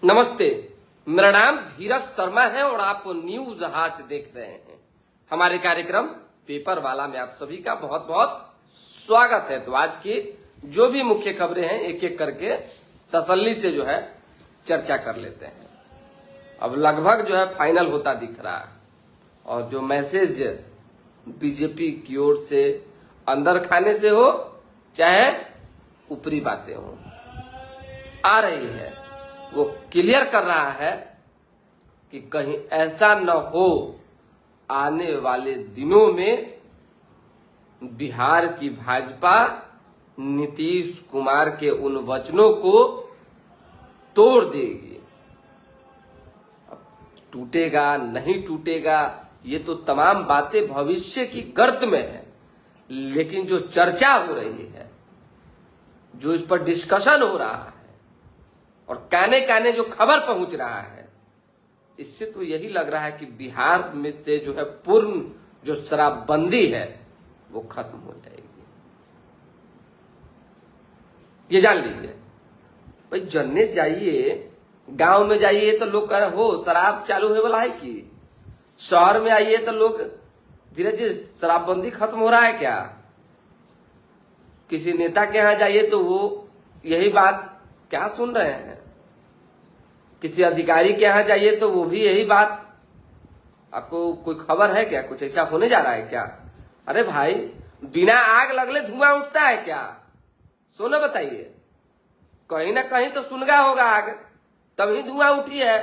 नमस्ते, मेरा नाम धीरज शर्मा है और आप न्यूज हाट देख रहे हैं। हमारे कार्यक्रम पेपर वाला में आप सभी का बहुत बहुत स्वागत है। तो आज की जो भी मुख्य खबरें हैं एक एक करके तसल्ली से जो है चर्चा कर लेते हैं। अब लगभग जो है फाइनल होता दिख रहा है और जो मैसेज बीजेपी की ओर से अंदर खाने से हो चाहे ऊपरी बातें हो आ रही है, वो क्लियर कर रहा है कि कहीं ऐसा न हो आने वाले दिनों में बिहार की भाजपा नीतीश कुमार के उन वचनों को तोड़ देगी। अब टूटेगा नहीं टूटेगा ये तो तमाम बातें भविष्य की गर्त में है, लेकिन जो चर्चा हो रही है, जो इस पर डिस्कशन हो रहा है और काने काने जो खबर पहुंच रहा है, इससे तो यही लग रहा है कि बिहार में से जो है पूर्ण जो शराबबंदी है वो खत्म हो जाएगी। ये जान लीजिए भाई, जनने जाइए, गांव में जाइए तो लोग कह रहे हो शराब चालू होने वाला है कि शहर में आइए तो लोग धीरे धीरे शराबबंदी खत्म हो रहा है क्या। किसी नेता के यहां जाइए तो वो यही बात क्या सुन रहे हैं, किसी अधिकारी के यहां जाइए तो वो भी यही बात। आपको कोई खबर है क्या, कुछ ऐसा होने जा रहा है क्या? अरे भाई, बिना आग लगले धुआं उठता है क्या? सोना बताइए, कहीं ना कहीं तो सुनगा होगा आग, तभी धुआं उठी है।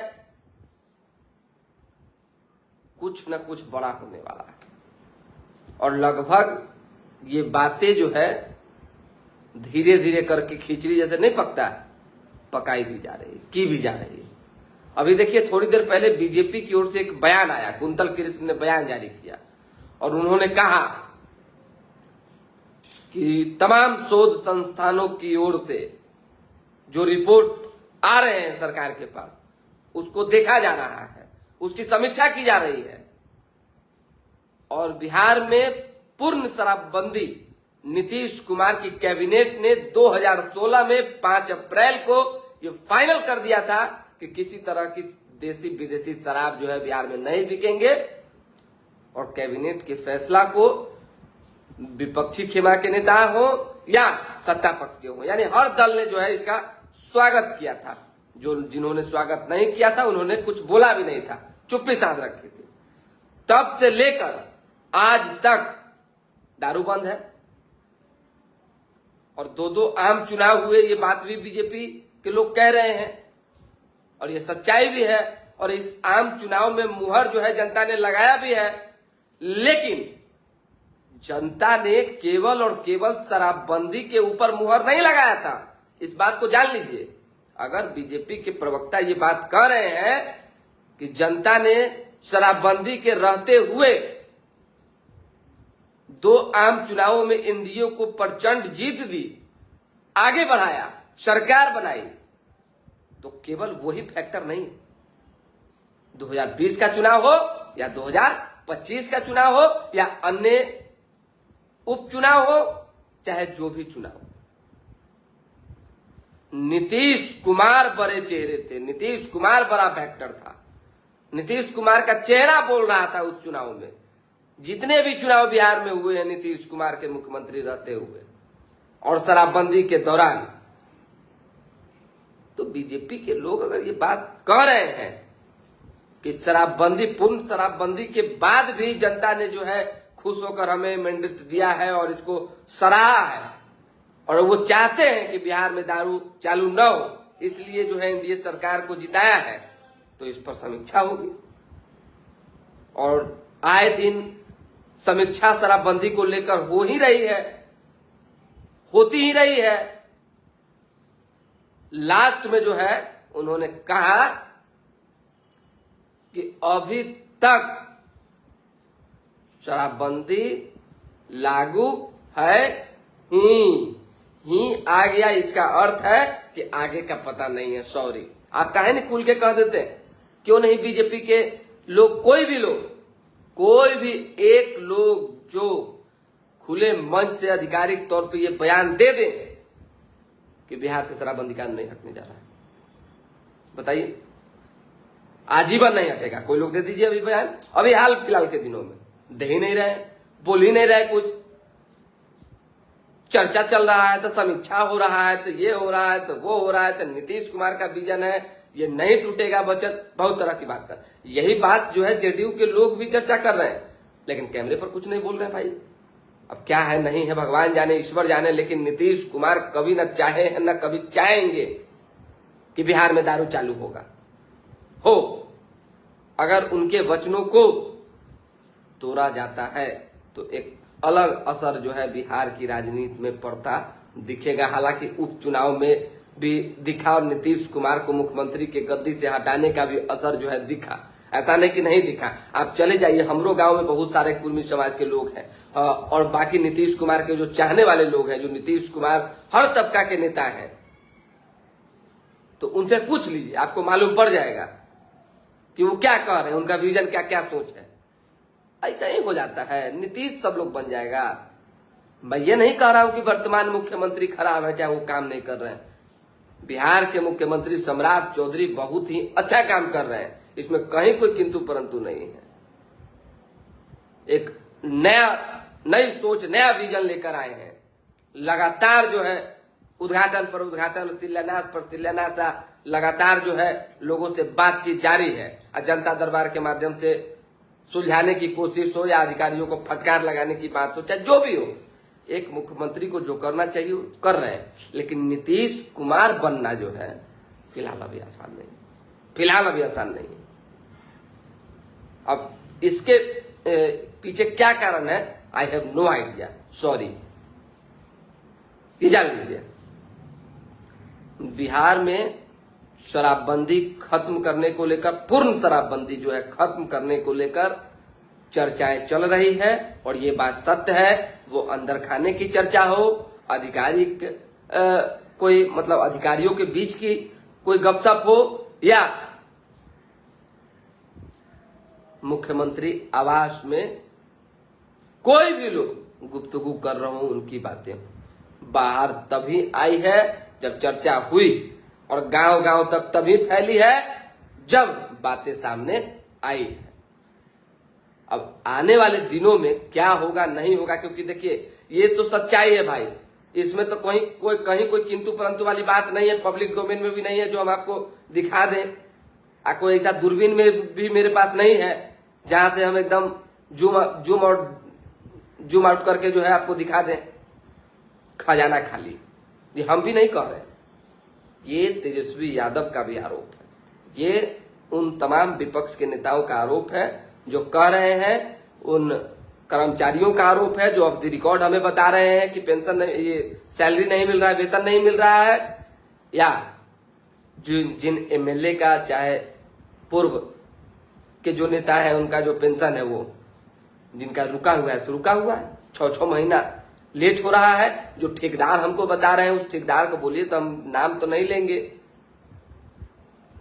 कुछ न कुछ बड़ा होने वाला है और लगभग ये बातें जो है धीरे धीरे करके खिचड़ी जैसे नहीं पकता, पकाई भी जा रही, की भी जा रही है। अभी देखिए, थोड़ी देर पहले बीजेपी की ओर से एक बयान आया, कुंतल कृष्ण ने बयान जारी किया और उन्होंने कहा कि तमाम शोध संस्थानों की ओर से जो रिपोर्ट आ रहे हैं सरकार के पास, उसको देखा जा रहा है, उसकी समीक्षा की जा रही है और बिहार में पूर्ण शराबबंदी नीतीश कुमार की कैबिनेट ने 2016 में 5 अप्रैल को ये फाइनल कर दिया था कि किसी तरह की देसी विदेशी शराब जो है बिहार में नहीं बिकेंगे। और कैबिनेट के फैसला को विपक्षी खेमा के नेता हो या सत्ता पक्ष के हो, यानी हर दल ने जो है इसका स्वागत किया था। जो जिन्होंने स्वागत नहीं किया था उन्होंने कुछ बोला भी नहीं था, चुप्पी साध रखी थी। तब से लेकर आज तक दारू बंद है और दो आम चुनाव हुए, ये बात भी बीजेपी के लोग कह रहे हैं और ये सच्चाई भी है। और इस आम चुनाव में मुहर जो है जनता ने लगाया भी है, लेकिन जनता ने केवल और केवल शराबबंदी के ऊपर मुहर नहीं लगाया था। इस बात को जान लीजिए। अगर बीजेपी के प्रवक्ता ये बात कह रहे हैं कि जनता ने शराबबंदी के रहते हुए 2 आम चुनावों में एनडीए को प्रचंड जीत दी, आगे बढ़ाया, सरकार बनाई, तो केवल वही फैक्टर नहीं, 2020 का चुनाव हो या 2025 का चुनाव हो या अन्य उपचुनाव हो, चाहे जो भी चुनाव हो, नीतीश कुमार बड़े चेहरे थे, नीतीश कुमार बड़ा फैक्टर था, नीतीश कुमार का चेहरा बोल रहा था उस चुनाव में। जितने भी चुनाव बिहार में हुए हैं नीतीश कुमार के मुख्यमंत्री रहते हुए और शराबबंदी के दौरान, तो बीजेपी के लोग अगर ये बात कह रहे हैं कि शराबबंदी, पूर्ण शराबबंदी के बाद भी जनता ने जो है खुश होकर हमें मैंडेट दिया है और इसको सराहा है और वो चाहते हैं कि बिहार में दारू चालू न हो, इसलिए जो है एनडीए सरकार को जिताया है, तो इस पर समीक्षा होगी और आए दिन समीक्षा शराबबंदी को लेकर हो ही रही है, होती ही रही है। लास्ट में जो है उन्होंने कहा कि अभी तक शराबबंदी लागू है ही आ गया, इसका अर्थ है कि आगे का पता नहीं है। सॉरी, आप काहे नहीं खुल के कह देते? क्यों नहीं बीजेपी के लोग, कोई भी एक लोग जो खुले मंच से आधिकारिक तौर पे ये बयान दे दें कि बिहार से शराबबंदी कानून नहीं हटने जा रहा है। बताइए, आजीवन नहीं हटेगा। कोई लोग दे दीजिए अभी बयान, अभी हाल फिलहाल के दिनों में दे ही नहीं रहे, बोल ही नहीं रहे, कुछ चर्चा चल रहा है तो समीक्षा हो रहा है, तो ये हो रहा है तो वो हो रहा है, तो नीतीश कुमार का विजन है ये नहीं टूटेगा बचत, बहुत तरह की बात कर। यही बात जो है जेडीयू के लोग भी चर्चा कर रहे हैं, लेकिन कैमरे पर कुछ नहीं बोल रहे हैं भाई। अब क्या है नहीं है भगवान जाने, ईश्वर जाने, लेकिन नीतीश कुमार कभी न चाहे हैं न कभी चाहेंगे कि बिहार में दारू चालू होगा हो। अगर उनके वचनों को तोड़ा जाता है तो एक अलग असर जो है बिहार की राजनीति में पड़ता दिखेगा। हालांकि उपचुनाव में भी दिखा और नीतीश कुमार को मुख्यमंत्री के गद्दी से हटाने का भी असर जो है दिखा, ऐसा नहीं कि नहीं दिखा। आप चले जाइए, हमरो गांव में बहुत सारे कुर्मी समाज के लोग हैं और बाकी नीतीश कुमार के जो चाहने वाले लोग हैं, जो नीतीश कुमार हर तबका के नेता हैं, तो उनसे पूछ लीजिए, आपको मालूम पड़ जाएगा कि वो क्या कह रहे हैं, उनका विजन क्या क्या सोच है। ऐसा ही हो जाता है, नीतीश सब लोग बन जाएगा। मैं ये नहीं कह रहा हूं कि वर्तमान मुख्यमंत्री खराब है, चाहे वो काम नहीं कर रहे हैं। बिहार के मुख्यमंत्री सम्राट चौधरी बहुत ही अच्छा काम कर रहे हैं, इसमें कहीं कोई किंतु परंतु नहीं है। एक नई सोच, नया विजन लेकर आए हैं। लगातार जो है उद्घाटन पर उद्घाटन, शिलान्यास पर शिलान्यास, लगातार जो है लोगों से बातचीत जारी है। जनता दरबार के माध्यम से सुलझाने की कोशिश हो या अधिकारियों को फटकार लगाने की बात हो, चाहे जो भी हो, एक मुख्यमंत्री को जो करना चाहिए कर रहे हैं। लेकिन नीतीश कुमार बनना जो है फिलहाल अभी आसान नहीं, फिलहाल अभी आसान नहीं। अब इसके पीछे क्या कारण है, I have no idea, sorry. ये जान लीजिए, बिहार में शराबबंदी खत्म करने को लेकर, पूर्ण शराबबंदी जो है खत्म करने को लेकर चर्चाएं चल रही है। और ये बात सत्य है, वो अंदर खाने की चर्चा हो, आधिकारिक कोई मतलब अधिकारियों के बीच की कोई गपशप हो, या मुख्यमंत्री आवास में कोई भी लोग गुफ्तगू कर रहे हो, उनकी बातें बाहर तभी आई है जब चर्चा हुई, और गांव गांव तक तभी फैली है जब बातें सामने आई है। अब आने वाले दिनों में क्या होगा नहीं होगा, क्योंकि देखिए ये तो सच्चाई है भाई, इसमें तो कहीं कोई किंतु परंतु वाली बात नहीं है। पब्लिक डोमेन में भी नहीं है जो हम आपको दिखा दें, कोई ऐसा दूरबीन में भी मेरे पास नहीं है जहां से हम एकदम जूम आउट करके जो है आपको दिखा दें। खजाना खाली, ये हम भी नहीं कह रहे, ये तेजस्वी यादव का भी आरोप है, ये उन तमाम विपक्ष के नेताओं का आरोप है जो कह रहे हैं, उन कर्मचारियों का आरोप है जो अब द रिकॉर्ड हमें बता रहे हैं कि पेंशन नहीं, ये सैलरी नहीं मिल रहा है, वेतन नहीं मिल रहा है, या जिन एमएलए का चाहे पूर्व के जो नेता है उनका जो पेंशन है वो जिनका रुका हुआ है, रुका हुआ है 6-6 महीना लेट हो रहा है। जो ठेकेदार हमको बता रहे हैं उस ठेकेदार को बोलिए तो हम नाम तो नहीं लेंगे,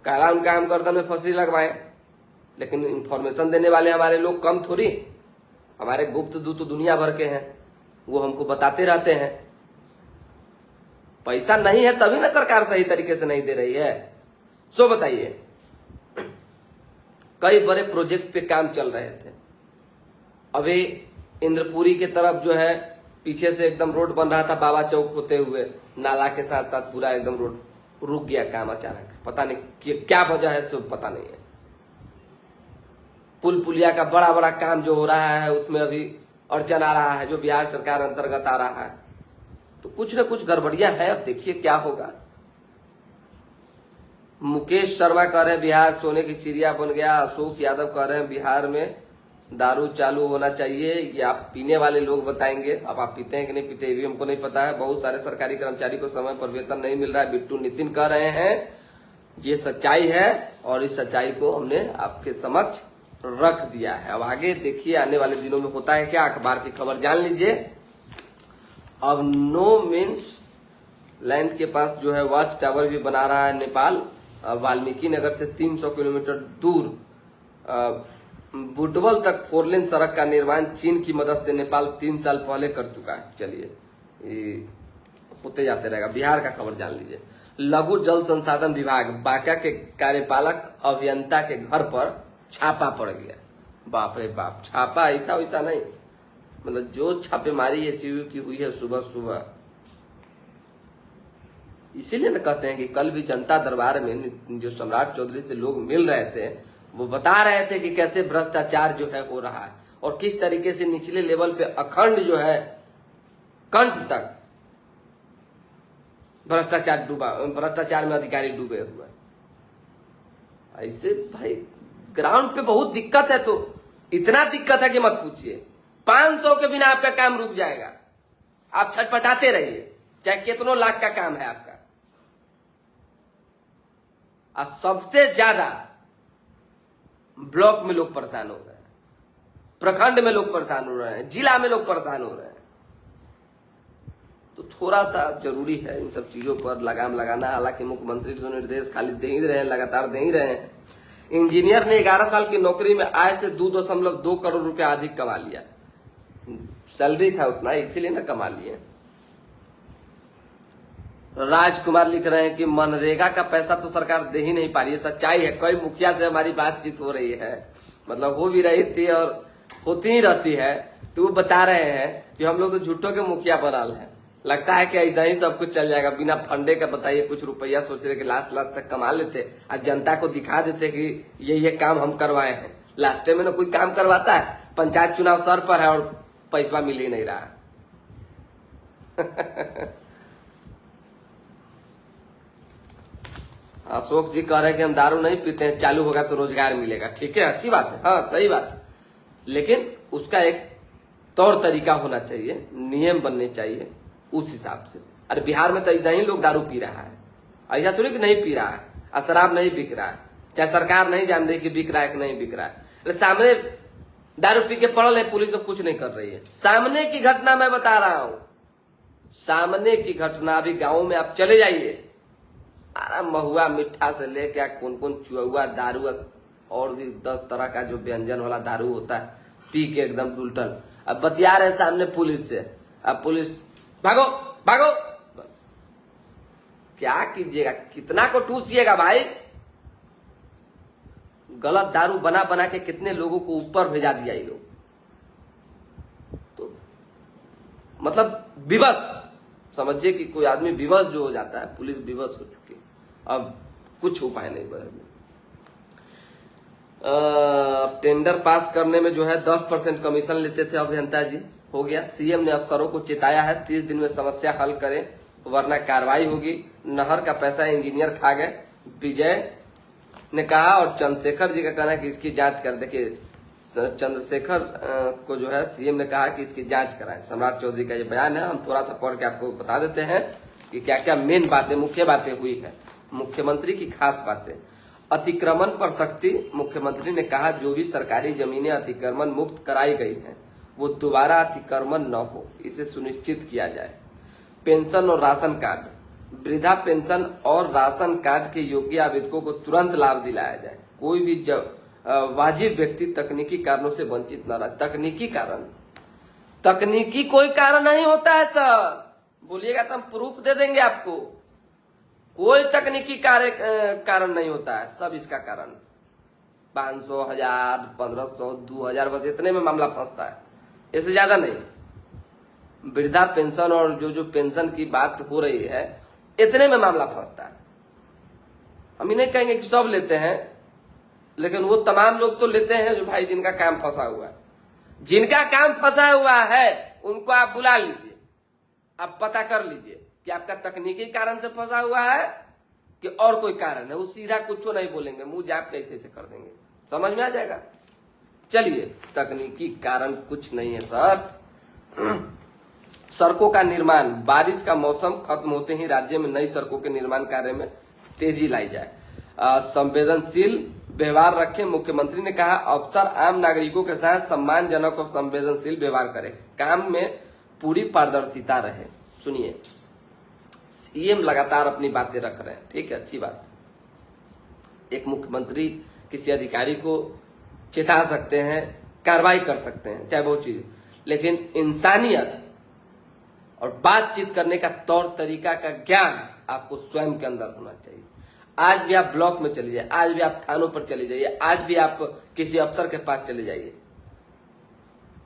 काला उनका हम गर्दन में फंसी लगवाएं, लेकिन इंफॉर्मेशन देने वाले हमारे लोग कम थोड़ी, हमारे गुप्त दूत तो दुनिया भर के हैं, वो हमको बताते रहते हैं। पैसा नहीं है तभी ना सरकार सही तरीके से नहीं दे रही है। सो बताइए, कई बड़े प्रोजेक्ट पे काम चल रहे थे, अभी इंद्रपुरी के तरफ जो है पीछे से एकदम रोड बन रहा था, बाबा चौक होते हुए नाला के साथ साथ पूरा एकदम रोड रुक गया काम अचानक, पता नहीं क्या वजह है, सब पता नहीं है। पुल पुलिया का बड़ा बड़ा काम जो हो रहा है उसमें अभी अड़चन आ रहा है, जो बिहार सरकार अंतर्गत आ रहा है, तो कुछ न कुछ गड़बड़ियां है। अब देखिए क्या होगा। मुकेश शर्मा कह रहे हैं बिहार सोने की चिड़िया बन गया, अशोक यादव कह रहे हैं बिहार में दारू चालू होना चाहिए, ये आप पीने वाले लोग बताएंगे। अब आप पीते हैं कि नहीं पीते ये भी हमको नहीं पता है। बहुत सारे सरकारी कर्मचारी को समय पर वेतन नहीं मिल रहा है, बिट्टू नितिन कह रहे हैं, ये सच्चाई है और इस सच्चाई को हमने आपके समक्ष रख दिया है। अब आगे देखिए आने वाले दिनों में होता है क्या, अखबार की खबर जान लीजिए। अब नो मीन्स लैंड के पास जो है वॉच टावर भी बना रहा है नेपाल। वाल्मीकि नगर से 300 किलोमीटर दूर बुटवल तक 4 लेन सड़क का निर्माण चीन की मदद से नेपाल 3 साल पहले कर चुका है। चलिए होते जाते रहेगा। बिहार का खबर जान लीजिए। लघु जल संसाधन विभाग बांका के कार्यपालक अभियंता के घर पर छापा पड़ गया। बाप रे बाप, छापा ऐसा वैसा नहीं, मतलब जो छापेमारी एसयूवी की हुई है सुबह सुबह। इसीलिए ना कहते हैं कि कल भी जनता दरबार में जो सम्राट चौधरी से लोग मिल रहे थे वो बता रहे थे कि कैसे भ्रष्टाचार जो है हो रहा है और किस तरीके से निचले लेवल पे अखंड जो है कंठ तक भ्रष्टाचार में अधिकारी डूबे हुए। ऐसे भाई ग्राउंड पे बहुत दिक्कत है, तो इतना दिक्कत है कि मत पूछिए। 500 के बिना आपका काम रुक जाएगा, आप छटपटाते रहिए, चाहे कितनों लाख का काम है आपका। और सबसे ज्यादा ब्लॉक में लोग परेशान हो रहे हैं, प्रखंड में लोग परेशान हो रहे हैं, जिला में लोग परेशान हो रहे हैं। तो थोड़ा सा जरूरी है इन सब चीजों पर लगाम लगाना। हालांकि मुख्यमंत्री तो निर्देश खाली दे ही रहे हैं, लगातार दे ही रहे हैं। इंजीनियर ने 11 साल की नौकरी में आय से 2.2 करोड़ रुपया अधिक कमा लिया। सैलरी था उतना, इसीलिए ना कमा लिए। राजकुमार लिख रहे हैं कि मनरेगा का पैसा तो सरकार दे ही नहीं पा रही है। सच्चाई है, कई मुखिया से हमारी बातचीत हो रही है, मतलब हो भी रही थी और होती ही रहती है। तो वो बता रहे हैं कि हम लोग तो झूठों के मुखिया बनल है, लगता है कि ऐसा ही सब कुछ चल जाएगा बिना फंडे का। बताइए, कुछ रुपया सोच रहे कि लास्ट तक कमा लेते और जनता को दिखा देते कि ये काम हम करवाए हैं। लास्ट में ना कोई काम करवाता है, पंचायत चुनाव सर पर है और पैसा मिल ही नहीं रहा। अशोक जी कह रहे हैं कि हम दारू नहीं पीते हैं, चालू होगा तो रोजगार मिलेगा। ठीक है, अच्छी बात है, हाँ सही बात है, लेकिन उसका एक तौर तरीका होना चाहिए, नियम बनने चाहिए उस हिसाब से। अरे बिहार में तो ऐसा ही लोग दारू पी रहा है, ऐसा थोड़ी कि नहीं पी रहा है, और शराब नहीं बिक रहा है, चाहे सरकार नहीं जान रही कि बिक रहा है कि नहीं बिक रहा है। अरे सामने दारू पी के पड़ल है, पुलिस तो कुछ नहीं कर रही है। सामने की घटना मैं बता रहा हूं, सामने की घटना। अभी गाँव में आप चले जाइए, अरे महुआ मिठा से लेके कौन कौन चुआ दारू और भी 10 तरह का जो व्यंजन वाला दारू होता है, पी के एकदम उल्टल। अब बतिया रहे सामने पुलिस से, अब पुलिस भागो भागो, बस क्या कीजिएगा, कितना को टूसिएगा भाई। गलत दारू बना बना के कितने लोगों को ऊपर भेजा दिया ये लोग। तो मतलब विवश समझिए कि कोई आदमी विवश जो हो जाता है, पुलिस विवश हो चुकी है, अब कुछ उपाय नहीं बने। टेंडर पास करने में जो है 10% कमीशन लेते थे अभियंता जी, हो गया। सीएम ने अफसरों को चेताया है 30 दिन में समस्या हल करें वरना कार्रवाई होगी। नहर का पैसा इंजीनियर खा गए, विजय ने कहा। और चंद्रशेखर जी का कहना है कि इसकी जांच कर। देखिए, चंद्रशेखर को जो है सीएम ने कहा कि इसकी जांच कराएं। सम्राट चौधरी का ये बयान है, हम थोड़ा सा पढ़ के आपको बता देते हैं कि क्या क्या मेन बातें, मुख्य बातें हुई है, मुख्यमंत्री की खास बातें। अतिक्रमण पर सख्ती, मुख्यमंत्री ने कहा जो भी सरकारी जमीनें अतिक्रमण मुक्त कराई गई हैं वो दोबारा अतिक्रमण न हो, इसे सुनिश्चित किया जाए। पेंशन और राशन कार्ड, वृद्धा पेंशन और राशन कार्ड के योग्य आवेदकों को तुरंत लाभ दिलाया जाए। कोई भी वाजिब व्यक्ति तकनीकी कारणों से वंचित न रहे। तकनीकी कारण, तकनीकी कोई कारण नहीं होता है सर, बोलिएगा तो हम प्रूफ दे देंगे आपको। कोई तकनीकी कारण नहीं होता है, सब इसका कारण 500, 1000, 1500, 2000, बस इतने में मामला फंसता है, इससे ज्यादा नहीं। वृद्धा पेंशन और जो पेंशन की बात हो रही है, इतने में मामला फंसता है। हम ही नहीं कहेंगे कि सब लेते हैं, लेकिन वो तमाम लोग तो लेते हैं जो भाई जिनका काम फंसा हुआ है। जिनका काम फंसा हुआ है उनको आप बुला लीजिए, आप पता कर लीजिए कि आपका तकनीकी कारण से फंसा हुआ है कि और कोई कारण है। वो सीधा कुछ नहीं बोलेंगे, मुंह जाप कैसे कर देंगे, समझ में आ जाएगा। चलिए, तकनीकी कारण कुछ नहीं है सर। सड़कों का निर्माण, बारिश का मौसम खत्म होते ही राज्य में नई सड़कों के निर्माण कार्य में तेजी लाई जाए। संवेदनशील व्यवहार रखें, मुख्यमंत्री ने कहा। अफसर आम नागरिकों के साथ सम्मानजनक और संवेदनशील व्यवहार करें, काम में पूरी पारदर्शिता रहे। सुनिए, सीएम लगातार अपनी बातें रख रहे हैं, ठीक है, अच्छी बात। एक मुख्यमंत्री किसी अधिकारी को चेता सकते हैं, कार्रवाई कर सकते हैं, चाहे बहुत चीज, लेकिन इंसानियत और बातचीत करने का तौर तरीका का ज्ञान आपको स्वयं के अंदर होना चाहिए। आज भी आप ब्लॉक में चले जाइए, आज भी आप थानों पर चले जाइए, आज भी आप किसी अफसर के पास चले जाइए,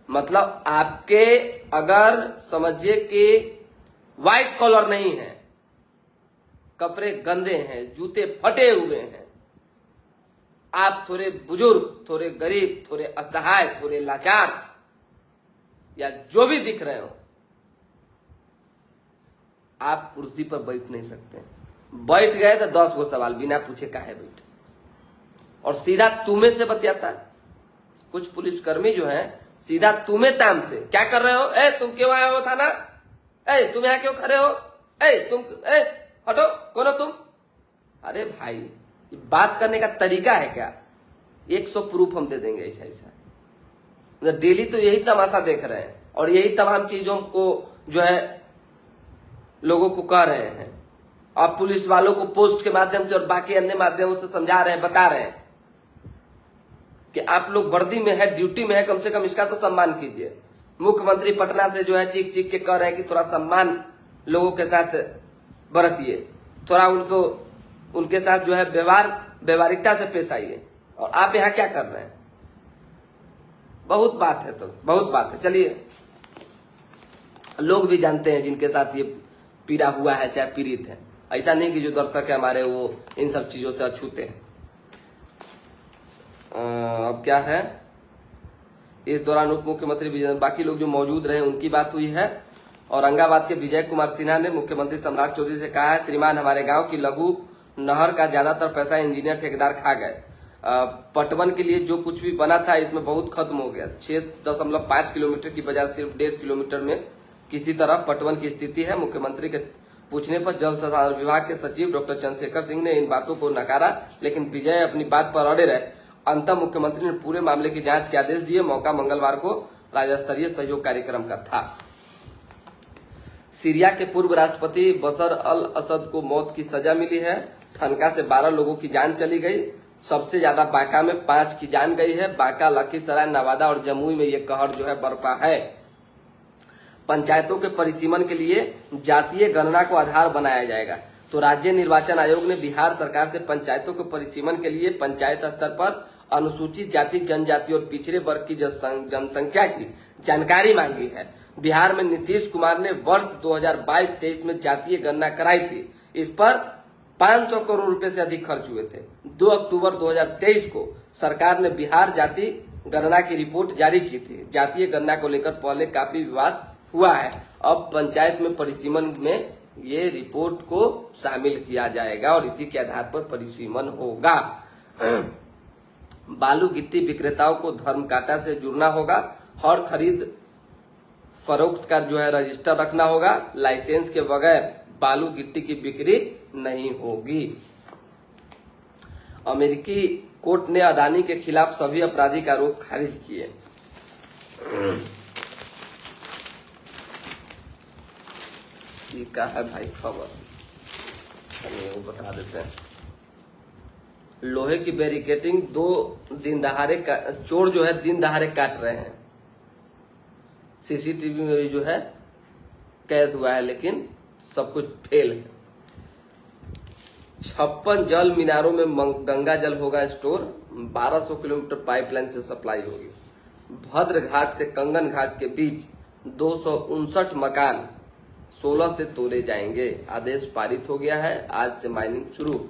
मतलब आपके अगर समझिए कि व्हाइट कॉलर नहीं है, कपड़े गंदे हैं, जूते फटे हुए हैं, आप थोड़े बुजुर्ग, थोड़े गरीब, थोड़े असहाय, थोड़े लाचार या जो भी दिख रहे हो, आप कुर्सी पर बैठ नहीं सकते। बैठ गए तो 10 गो सवाल बिना पूछे काहे बैठे, और सीधा तुम्हें से बतियाता है। कुछ पुलिसकर्मी जो है सीधा तुम्हें ताम से, क्या कर रहे हो, ए तुम क्यों आए हो थाना, ए तुम यहाँ क्यों खड़े हो, ए तुम ए हटो, कौन हो तुम। अरे भाई, ये बात करने का तरीका है क्या? 100 प्रूफ हम दे देंगे ऐसा ऐसा। मतलब डेली तो यही तमाशा देख रहे हैं और यही तमाम चीजों को जो है लोगों को कह रहे हैं। आप पुलिस वालों को पोस्ट के माध्यम से और बाकी अन्य माध्यमों से समझा रहे हैं, बता रहे हैं कि आप लोग वर्दी में है, ड्यूटी में है, कम से कम इसका तो सम्मान कीजिए। मुख्यमंत्री पटना से जो है चीख चीख के कह रहे हैं कि थोड़ा सम्मान लोगों के साथ बरतिए, थोड़ा उनको उनके साथ जो है व्यवहारिकता से पेश आइए, और आप यहाँ क्या कर रहे हैं? बहुत बात है, तो बहुत बात है। चलिए, लोग भी जानते हैं जिनके साथ ये पीड़ा हुआ है चाहे पीड़ित है, ऐसा नहीं कि जो दर्शक है हमारे वो इन सब चीजों से अछूते हैं। अब क्या है, इस दौरान उप मुख्यमंत्री बाकी लोग जो मौजूद रहे उनकी बात हुई है। औरंगाबाद के विजय कुमार सिन्हा ने मुख्यमंत्री सम्राट चौधरी से कहा है, श्रीमान हमारे गांव की लघु नहर का ज्यादातर पैसा इंजीनियर ठेकेदार खा गए। पटवन के लिए जो कुछ भी बना था इसमें बहुत खत्म हो गया। 6.5 किलोमीटर की बजाय सिर्फ 1.5 किलोमीटर में किसी तरह पटवन की स्थिति है। मुख्यमंत्री के पूछने पर जल संसाधन विभाग के सचिव डॉक्टर चंद्रशेखर सिंह ने इन बातों को नकारा, लेकिन विजय अपनी बात पर अड़े रहे। अंततः मुख्यमंत्री ने पूरे मामले की जांच के आदेश दिए। मौका मंगलवार को राज्य स्तरीय सहयोग कार्यक्रम का था। सीरिया के पूर्व राष्ट्रपति बशर अल असद को मौत की सजा मिली है। ठनका से 12 लोगों की जान चली गई। सबसे ज्यादा बांका में 5 की जान गई है। बांका, लखीसराय, नवादा और जमुई में ये कहर जो है बरपा है। पंचायतों के परिसीमन के लिए जातीय गणना को आधार बनाया जाएगा। तो राज्य निर्वाचन आयोग ने बिहार सरकार से पंचायतों के परिसीमन के लिए पंचायत स्तर पर अनुसूचित जाति, जनजाति और पिछड़े वर्ग की जनसंख्या की जानकारी मांगी है। बिहार में नीतीश कुमार ने वर्ष 2022-23 में जातीय गणना कराई थी। इस पर 500 करोड़ रुपए से अधिक खर्च हुए थे। 2 अक्टूबर 2023 को सरकार ने बिहार जाति गणना की रिपोर्ट जारी की थी। जातीय गणना को लेकर पहले काफी विवाद हुआ है। अब पंचायत में परिसीमन में ये रिपोर्ट को शामिल किया जाएगा और इसी के आधार पर परिसीमन होगा। बालू गिट्टी विक्रेताओं को धर्मकांटा से जुड़ना होगा। हर खरीद फरोख्त का जो है रजिस्टर रखना होगा। लाइसेंस के बगैर बालू गिट्टी की बिक्री नहीं होगी। अमेरिकी कोर्ट ने अदानी के खिलाफ सभी आपराधिक आरोप खारिज किए। ये क्या है भाई खबर, वो बता देते हैं। लोहे की बैरिकेटिंग 2 दिन दहाड़े चोर जो है दिन दहाड़े काट रहे हैं। सीसीटीवी में भी जो है कैद हुआ है, लेकिन सब कुछ फेल है। 56 जल मीनारों में गंगा जल होगा स्टोर। 1200 किलोमीटर पाइपलाइन से सप्लाई होगी। भद्र घाट से कंगन घाट के बीच 259 मकान 16 से तोड़े जाएंगे। आदेश पारित हो गया है। आज से माइनिंग शुरू।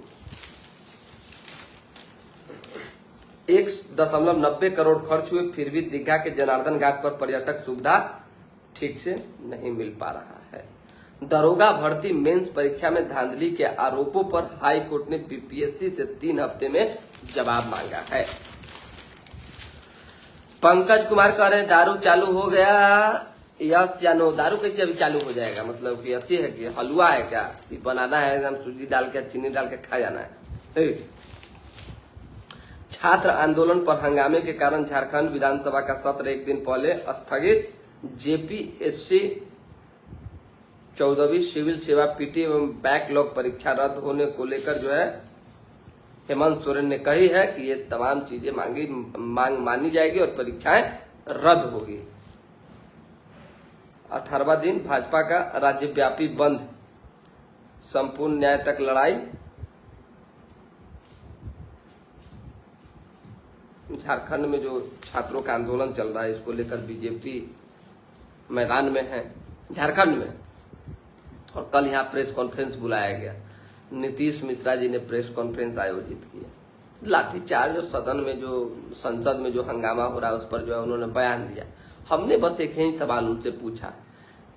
1.90 करोड़ खर्च हुए, फिर भी दीघा के जनार्दन घाट पर पर्यटक सुविधा ठीक से नहीं मिल पा रहा है। दरोगा भर्ती मेंस परीक्षा में धांधली के आरोपों पर हाई कोर्ट ने बीपीएससी से 3 हफ्ते में जवाब मांगा है। पंकज कुमार कह रहे दारू चालू हो गया, यस या नो? दारू कैसे अभी चालू हो जाएगा? मतलब कि अति है कि हलवा है क्या? कि बनाना है एकदम सूजी डाल के चीनी डाल के खा जाना है। छात्र आंदोलन पर हंगामे के कारण झारखंड विधानसभा का सत्र एक दिन पहले स्थगित। जेपीएससी 14वीं सिविल सेवा पीटी एवं बैकलॉग परीक्षा रद्द होने को लेकर जो है हेमंत सोरेन ने कही है कि ये तमाम चीजें मांग मानी जाएगी और परीक्षाएं रद्द होगी। 18वां दिन भाजपा का राज्यव्यापी बंद। संपूर्ण न्याय तक लड़ाई। झारखंड में जो छात्रों का आंदोलन चल रहा है, इसको लेकर बीजेपी मैदान में है झारखंड में, और कल यहाँ प्रेस कॉन्फ्रेंस बुलाया गया। नीतीश मिश्रा जी ने प्रेस कॉन्फ्रेंस आयोजित किया। लाठीचार्ज जो सदन में, जो संसद में जो हंगामा हो रहा है, उस पर जो है उन्होंने बयान दिया। हमने बस एक ही सवाल उनसे पूछा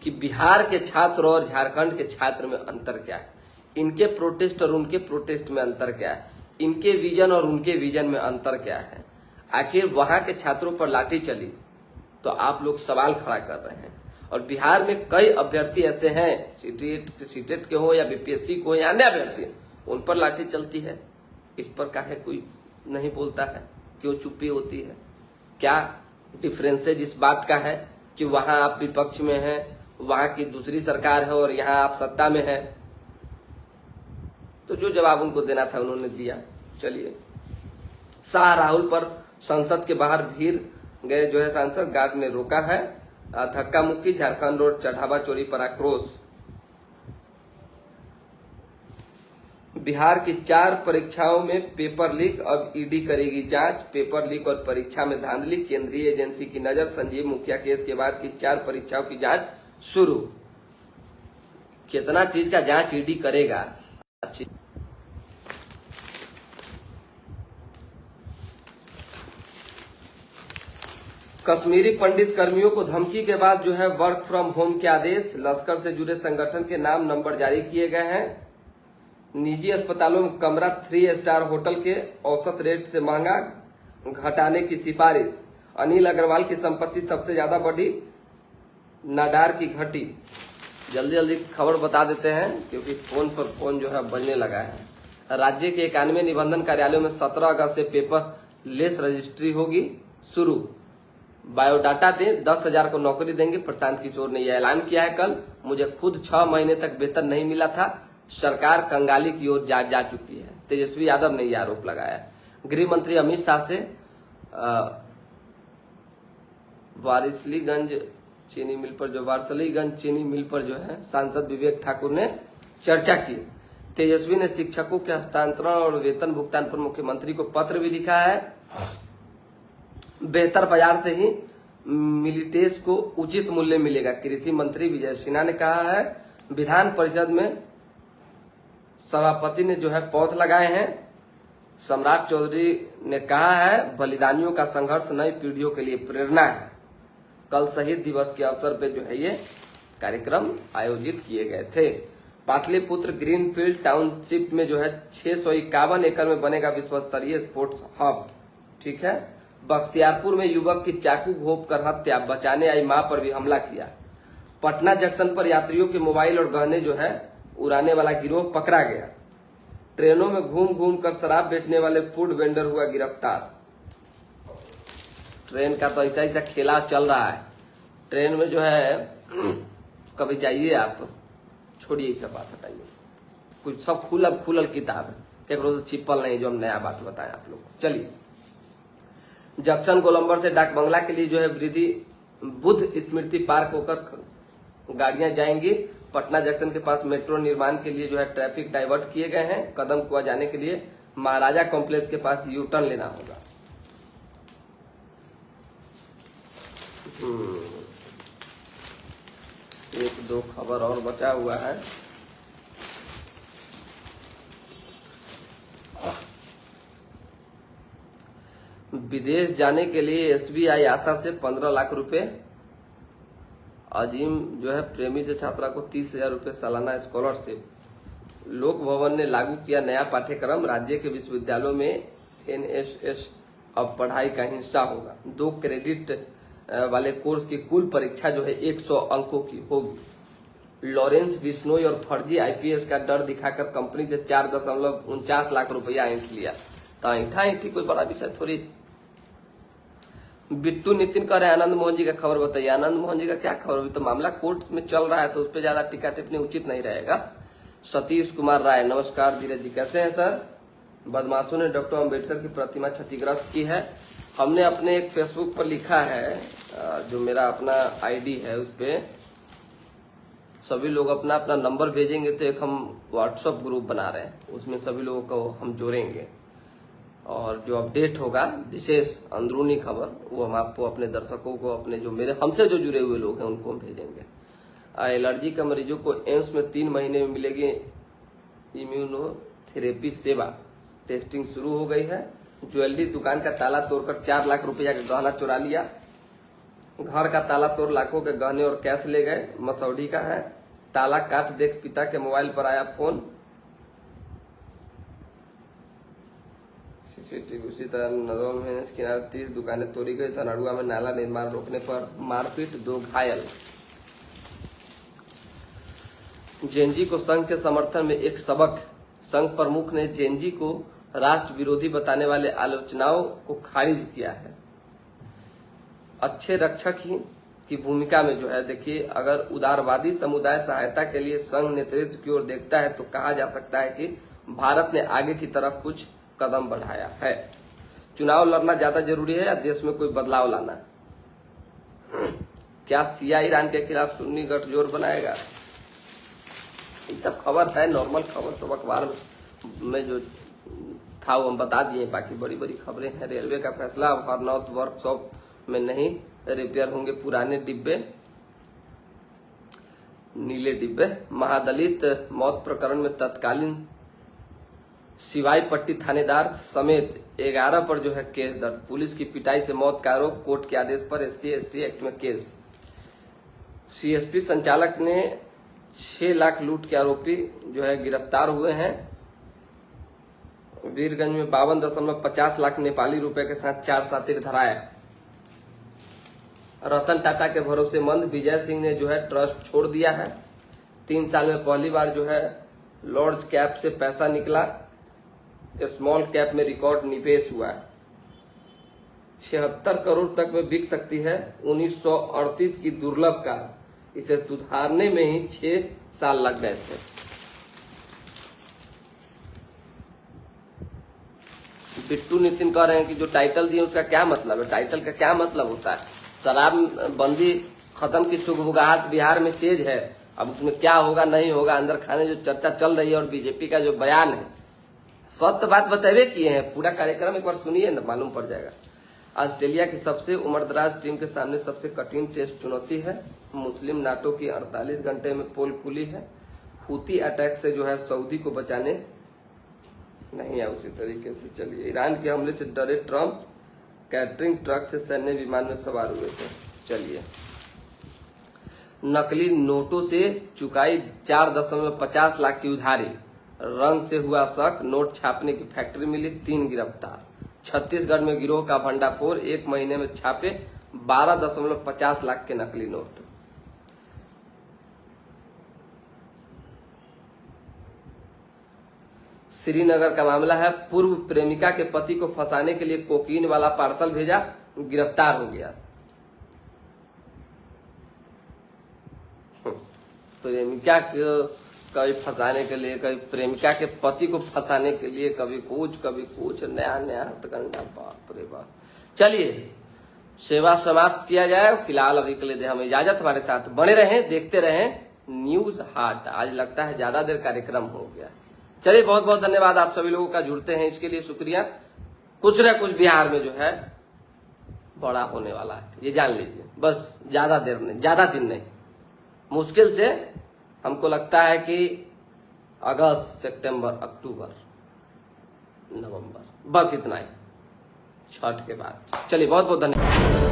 कि बिहार के छात्र और झारखंड के छात्र में अंतर क्या है, इनके प्रोटेस्ट और उनके प्रोटेस्ट में अंतर क्या है, इनके विजन और उनके विजन में अंतर क्या है। आखिर वहां के छात्रों पर लाठी चली तो आप लोग सवाल खड़ा कर रहे हैं, और बिहार में कई अभ्यर्थी ऐसे हैं, सीटेट के हो या बीपीएससी को या अन्य अभ्यर्थी, उन पर लाठी चलती है। इस पर काहे कोई नहीं बोलता है, क्यों चुप्पी होती है? क्या डिफरेंसेज इस बात का है कि वहां आप विपक्ष में हैं, वहां की दूसरी सरकार है और यहाँ आप सत्ता में हैं? तो जो जवाब उनको देना था उन्होंने दिया। चलिए, शाह राहुल पर संसद के बाहर भीड़ गए जो है सांसद, गार्ड ने रोका है। धक्का मुक्की, झारखंड रोड चढ़ावा चोरी पर आक्रोश। बिहार की 4 परीक्षाओं में पेपर लीक, अब ईडी करेगी जांच। पेपर लीक और परीक्षा में धांधली, केंद्रीय एजेंसी की नजर। संजीव मुखिया केस के बाद की 4 परीक्षाओं की जांच शुरू। कितना चीज का जांच ईडी करेगा? कश्मीरी पंडित कर्मियों को धमकी के बाद जो है वर्क फ्रॉम होम के आदेश। लश्कर से जुड़े संगठन के नाम नंबर जारी किए गए हैं। निजी अस्पतालों में कमरा 3 स्टार होटल के औसत रेट से महंगा घटाने की सिफारिश। अनिल अग्रवाल की संपत्ति सबसे ज्यादा बढ़ी, नाडार की घटी। जल्दी जल्दी खबर बता देते हैं क्योंकि फोन पर फोन जो है बजने लगा है। राज्य के 91 निबंधन कार्यालयों में 17 अगस्त से पेपर लेस रजिस्ट्री होगी शुरू। बायोडाटा दें, 10,000 को नौकरी देंगे। प्रशांत किशोर ने यह ऐलान किया है कल। मुझे खुद 6 महीने तक वेतन नहीं मिला था, सरकार कंगाली की ओर जा चुकी है। तेजस्वी यादव ने यह आरोप लगाया। गृह मंत्री अमित शाह से वारिसलीगंज चीनी मिल पर जो है सांसद विवेक ठाकुर ने चर्चा की। तेजस्वी ने शिक्षकों के हस्तांतरण और वेतन भुगतान पर मुख्यमंत्री को पत्र भी लिखा है। बेहतर बाजार से ही मिलिटेस को उचित मूल्य मिलेगा, कृषि मंत्री विजय सिन्हा ने कहा है। विधान परिषद में सभापति ने जो है पौध लगाए हैं। सम्राट चौधरी ने कहा है बलिदानियों का संघर्ष नई पीढ़ियों के लिए प्रेरणा है। कल शहीद दिवस के अवसर पे जो है ये कार्यक्रम आयोजित किए गए थे। पाटलिपुत्र ग्रीनफील्ड टाउनशिप में जो है 651 एकड़ में बनेगा विश्व स्तरीय स्पोर्ट्स हब। ठीक है। बख्तियारपुर में युवक की चाकू घोंपकर हत्या, बचाने आई मां पर भी हमला किया। पटना जंक्शन पर यात्रियों के मोबाइल और गहने जो है उड़ाने वाला गिरोह पकड़ा गया। ट्रेनों में घूम घूम कर शराब बेचने वाले फूड वेंडर हुआ गिरफ्तार। ट्रेन का तो ऐसा ऐसा खेला चल रहा है। ट्रेन में जो है कभी जाइए आप, छोड़िए सब बात, हटाइए। कुछ सब खुलल किताब है, केकरो से छिपल नहीं, जो हम नया बात बताएं आप लोग को। चलिए, जंक्शन गोलंबर से डाक बंगला के लिए जो है वृद्धि बुद्ध स्मृति पार्क होकर गाड़ियां जाएंगी। पटना जंक्शन के पास मेट्रो निर्माण के लिए जो है ट्रैफिक डाइवर्ट किए गए हैं। कदम कुआ जाने के लिए महाराजा कॉम्प्लेक्स के पास यू टर्न लेना होगा। एक दो खबर और बचा हुआ है। विदेश जाने के लिए एसबीआई आशा से 15 लाख रुपए। अजीम जो है प्रेमी से छात्रा को 30,000 रुपए सालाना स्कॉलरशिप। लोक भवन ने लागू किया नया पाठ्यक्रम। राज्य के विश्वविद्यालयों में एनएसएस अब पढ़ाई का हिस्सा होगा। 2 क्रेडिट वाले कोर्स की कुल परीक्षा जो है 100 अंकों की होगी। लॉरेंस बिश्नोई और फर्जी आईपीएस का डर दिखाकर कंपनी से 4.49 लाख रुपया ऐंठ लिया। तो ऐंठी कोई बड़ा विषय थोड़ी। बिट्टू नितिन कह रहे हैं आनंद मोहन जी का खबर बताइए। आनंद मोहन जी का क्या खबर? अभी तो मामला कोर्ट में चल रहा है, तो उस पर ज्यादा टीका टिप्पणी उचित नहीं रहेगा। सतीश कुमार राय, नमस्कार धीरज जी, कैसे हैं सर? बदमाशों ने डॉक्टर अम्बेडकर की प्रतिमा क्षतिग्रस्त की है। हमने अपने एक फेसबुक पर लिखा है, जो मेरा अपना आईडी है, उस पे सभी लोग अपना अपना नंबर भेजेंगे तो एक हम व्हाट्सएप ग्रुप बना रहे हैं, उसमें सभी लोगों को हम जोड़ेंगे और जो अपडेट होगा विशेष अंदरूनी खबर वो हम आपको अपने दर्शकों को, अपने जो मेरे हमसे जो जुड़े हुए लोग हैं उनको हम भेजेंगे। एलर्जी के मरीजों को एम्स में 3 महीने में मिलेगी इम्यूनोथेरेपी सेवा। टेस्टिंग शुरू हो गई है। ज्वेलरी दुकान का ताला तोड़कर 4 लाख रुपया का गहना चुरा लिया। घर का ताला तोड़ लाखों के गहने और कैश ले गए। मसौड़ी का है। ताला काट देख पिता के मोबाइल पर आया फोन। सीसीटीवी उसी तरह नजर में किनारे 30 दुकानें तोड़ी गई। धनाड़ुआ में नाला निर्माण रोकने पर मारपीट, 2 घायल। जेएनजी को संघ के समर्थन में एक सबक। संघ प्रमुख ने जेएनजी को राष्ट्र विरोधी बताने वाले आलोचनाओं को खारिज किया है। अच्छे रक्षक ही की भूमिका में जो है, देखिए, अगर उदारवादी समुदाय सहायता के लिए संघ नेतृत्व की ओर देखता है तो कहा जा सकता है कि भारत ने आगे की तरफ कुछ कदम बढ़ाया है। चुनाव लड़ना ज्यादा जरूरी है या देश में कोई बदलाव लाना? क्या सिया ईरान के खिलाफ सुन्नी गठजोड़ बनाएगा? ये सब खबर है, नॉर्मल खबर सब अखबार में जो था वो हम बता दिए। बाकी बड़ी बड़ी खबरें हैं। रेलवे का फैसला, अब हर नॉर्थ वर्कशॉप में नहीं रिपेयर होंगे पुराने डिब्बे, नीले डिब्बे। महादलित मौत प्रकरण में तत्कालीन सिवाई पट्टी थानेदार समेत 11 पर जो है केस दर्ज। पुलिस की पिटाई से मौत का आरोप, कोर्ट के आदेश पर SC/ST एक्ट में केस। CSP संचालक ने 6 लाख लूट के आरोपी जो है गिरफ्तार हुए हैं। वीरगंज में 52.50 लाख नेपाली रुपए के साथ 4 सातिर धराए। रतन टाटा के भरोसेमंद विजय सिंह ने जो है ट्रस्ट छोड़ दिया है। 3 साल में पहली बार जो है लार्ज कैप से पैसा निकला। स्मॉल कैप में रिकॉर्ड निवेश हुआ है। 76 करोड़ तक में बिक सकती है 1938 की दुर्लभ कार। इसे सुधारने में ही 6 साल लग गए थे। बिट्टू नितिन कह रहे हैं कि जो टाइटल दिए उसका क्या मतलब है? टाइटल का क्या मतलब होता है? शराबबंदी खत्म की सुगबुगाहट बिहार में तेज है। अब उसमें क्या होगा नहीं होगा, अंदर खाने जो चर्चा चल रही है और बीजेपी का जो बयान है, सत्य बात बतावे किए हैं। पूरा कार्यक्रम एक बार सुनिए ना, मालूम पड़ जाएगा। ऑस्ट्रेलिया की सबसे उम्रदराज टीम के सामने सबसे कठिन टेस्ट चुनौती है। मुस्लिम नाटो की 48 घंटे में पोल खुली है। हूती अटैक से जो है सऊदी को बचाने नहीं है। उसी तरीके से चलिए, ईरान के हमले से डरे ट्रंप, कैटरिंग ट्रक से सैन्य विमान में सवार हुए थे। चलिए, नकली नोटों से चुकाई 4.50 लाख की उधारी। रंग से हुआ शक, नोट छापने की फैक्ट्री मिली, 3 गिरफ्तार। छत्तीसगढ़ में गिरोह का भंडाफोड़, 1 महीने में छापे 12.50 लाख के नकली नोट। श्रीनगर का मामला है। पूर्व प्रेमिका के पति को फंसाने के लिए कोकीन वाला पार्सल भेजा, गिरफ्तार हो गया। प्रेमिका को कभी फंसाने के लिए, कभी प्रेमिका के पति को फंसाने के लिए, कभी कुछ नया नया हथकंडा। बाप रे बाप। चलिए, सेवा समाप्त किया जाए। फिलहाल अभी के लिए हमें इजाजत। हमारे साथ बने रहें, देखते रहें न्यूज हाट। आज लगता है ज्यादा देर कार्यक्रम हो गया। चलिए, बहुत बहुत धन्यवाद। आप सभी लोगों का जुड़ते हैं, इसके लिए शुक्रिया। कुछ न कुछ बिहार में जो है बड़ा होने वाला है, ये जान लीजिए। बस ज्यादा देर नहीं, ज्यादा दिन नहीं, मुश्किल से हमको लगता है कि अगस्त, सितंबर, अक्टूबर, नवंबर, बस इतना ही, छठ के बाद। चलिए, बहुत बहुत धन्यवाद।